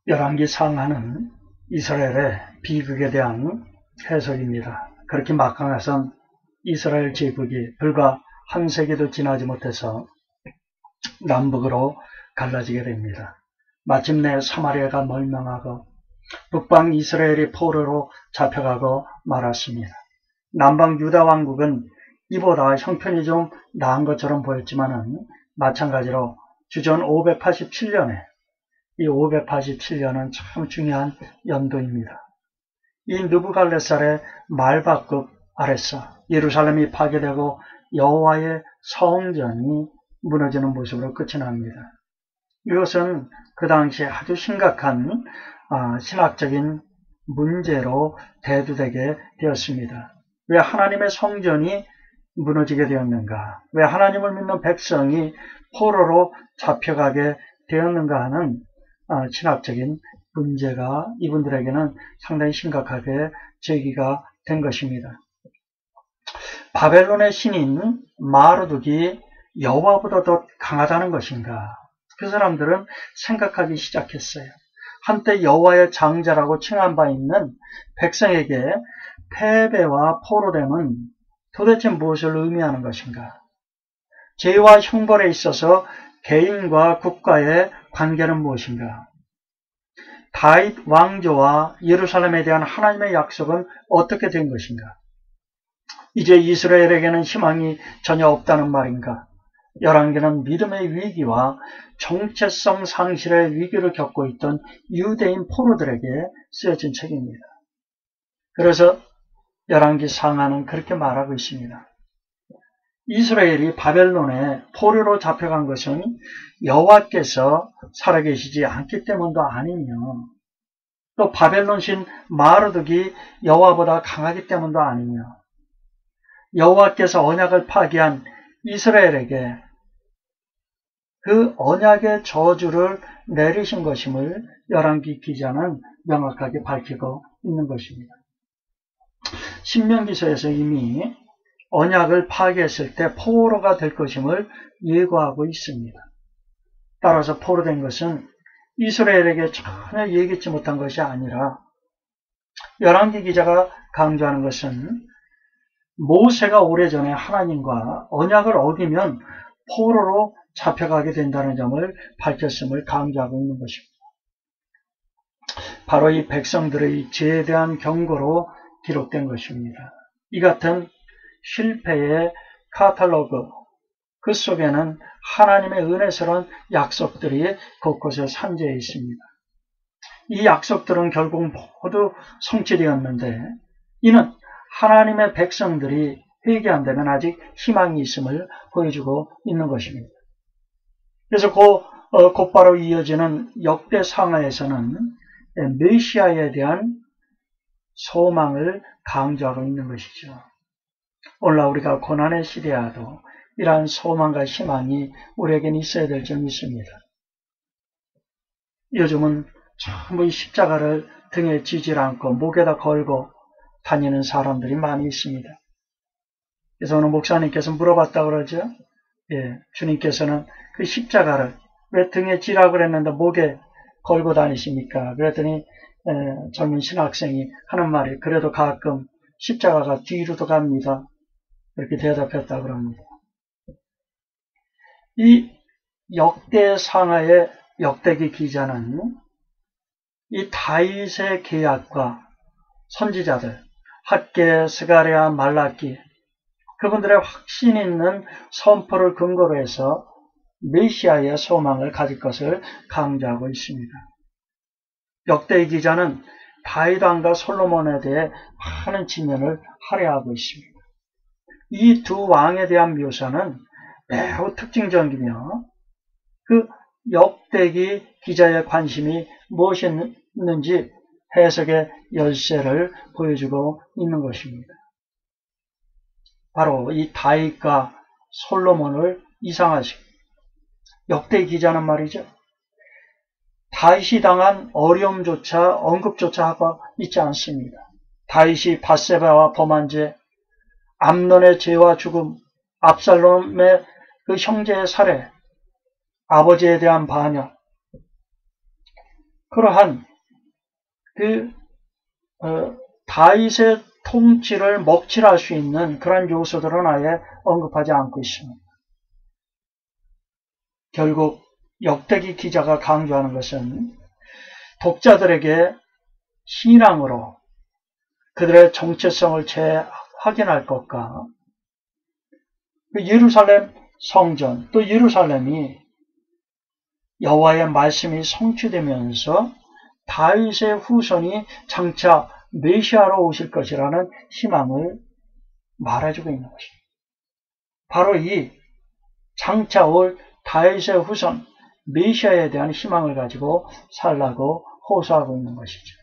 열왕기 상하는 이스라엘의 비극에 대한 해석입니다. 그렇게 막강해선 이스라엘 제국이 불과 한 세기도 지나지 못해서 남북으로 갈라지게 됩니다. 마침내 사마리아가 멸망하고 북방 이스라엘이 포로로 잡혀가고 말았습니다. 남방 유다 왕국은 이보다 형편이 좀 나은 것처럼 보였지만은 마찬가지로 주전 587년에 이 587년은 참 중요한 연도입니다. 이 느부갈네살의 말바급 아래서 예루살렘이 파괴되고 여호와의 성전이 무너지는 모습으로 끝이 납니다. 이것은 그 당시에 아주 심각한 신학적인 문제로 대두되게 되었습니다. 왜 하나님의 성전이 무너지게 되었는가? 왜 하나님을 믿는 백성이 포로로 잡혀가게 되었는가 하는 신학적인 문제가 이분들에게는 상당히 심각하게 제기가 된 것입니다. 바벨론의 신인 마르둑이 여호와보다 더 강하다는 것인가? 그 사람들은 생각하기 시작했어요. 한때 여호와의 장자라고 칭한 바 있는 백성에게 패배와 포로됨은 도대체 무엇을 의미하는 것인가? 죄와 형벌에 있어서 개인과 국가의 관계는 무엇인가? 다윗 왕조와 예루살렘에 대한 하나님의 약속은 어떻게 된 것인가? 이제 이스라엘에게는 희망이 전혀 없다는 말인가? 열왕기는 믿음의 위기와 정체성 상실의 위기를 겪고 있던 유대인 포로들에게 쓰여진 책입니다. 그래서 열왕기 상하는 그렇게 말하고 있습니다. 이스라엘이 바벨론에 포로로 잡혀간 것은 여호와께서 살아계시지 않기 때문도 아니며 또 바벨론 신 마르둑이 여호와보다 강하기 때문도 아니며 여호와께서 언약을 파기한 이스라엘에게 그 언약의 저주를 내리신 것임을 열왕기 기자는 명확하게 밝히고 있는 것입니다. 신명기서에서 이미 언약을 파괴했을 때 포로가 될 것임을 예고하고 있습니다. 따라서 포로된 것은 이스라엘에게 전혀 예기치 못한 것이 아니라 열왕기 기자가 강조하는 것은 모세가 오래전에 하나님과 언약을 어기면 포로로 잡혀가게 된다는 점을 밝혔음을 강조하고 있는 것입니다. 바로 이 백성들의 죄에 대한 경고로 기록된 것입니다. 이 같은 실패의 카탈로그, 그 속에는 하나님의 은혜스러운 약속들이 곳곳에 산재해 있습니다. 이 약속들은 결국 모두 성취되었는데 이는 하나님의 백성들이 회개한다면 아직 희망이 있음을 보여주고 있는 것입니다. 그래서 곧바로 이어지는 역대상하에서는 메시아에 대한 소망을 강조하고 있는 것이죠. 오늘날 우리가 고난의 시대에도 이러한 소망과 희망이 우리에게는 있어야 될 점이 있습니다. 요즘은 전부 이 십자가를 등에 지질 않고 목에다 걸고 다니는 사람들이 많이 있습니다. 그래서 오늘 목사님께서 물어봤다고 그러죠. 주님께서는 그 십자가를 왜 등에 지라고 그랬는데 목에 걸고 다니십니까? 그랬더니 젊은 신학생이 하는 말이 그래도 가끔 십자가가 뒤로도 갑니다. 이렇게 대답했다고 합니다. 이 역대상하의 역대기 기자는 이 다윗의 계약과 선지자들, 학개, 스가랴, 말라기 그분들의 확신 있는 선포를 근거로 해서 메시아의 소망을 가질 것을 강조하고 있습니다. 역대기 기자는 다윗 왕과 솔로몬에 대해 많은 지면을 할애하고 있습니다. 이 두 왕에 대한 묘사는 매우 특징적이며 그 역대기 기자의 관심이 무엇이었는지 해석의 열쇠를 보여주고 있는 것입니다. 바로 이 다윗과 솔로몬을 이상하시고 역대기 기자는 말이죠. 다윗이 당한 어려움조차 언급조차 하고 있지 않습니다. 다윗이 밧세바와 범한 죄, 암논의 죄와 죽음, 압살롬의 그 형제의 살해, 아버지에 대한 반역, 그러한 다윗의 통치를 먹칠할 수 있는 그런 요소들은 아예 언급하지 않고 있습니다. 결국 역대기 기자가 강조하는 것은 독자들에게 신앙으로 그들의 정체성을 재확인할 것과 예루살렘 성전 또 예루살렘이 여호와의 말씀이 성취되면서 다윗의 후손이 장차 메시아로 오실 것이라는 희망을 말해주고 있는 것입니다. 바로 이 장차 올 다윗의 후손 메시아에 대한 희망을 가지고 살라고 호소하고 있는 것이죠.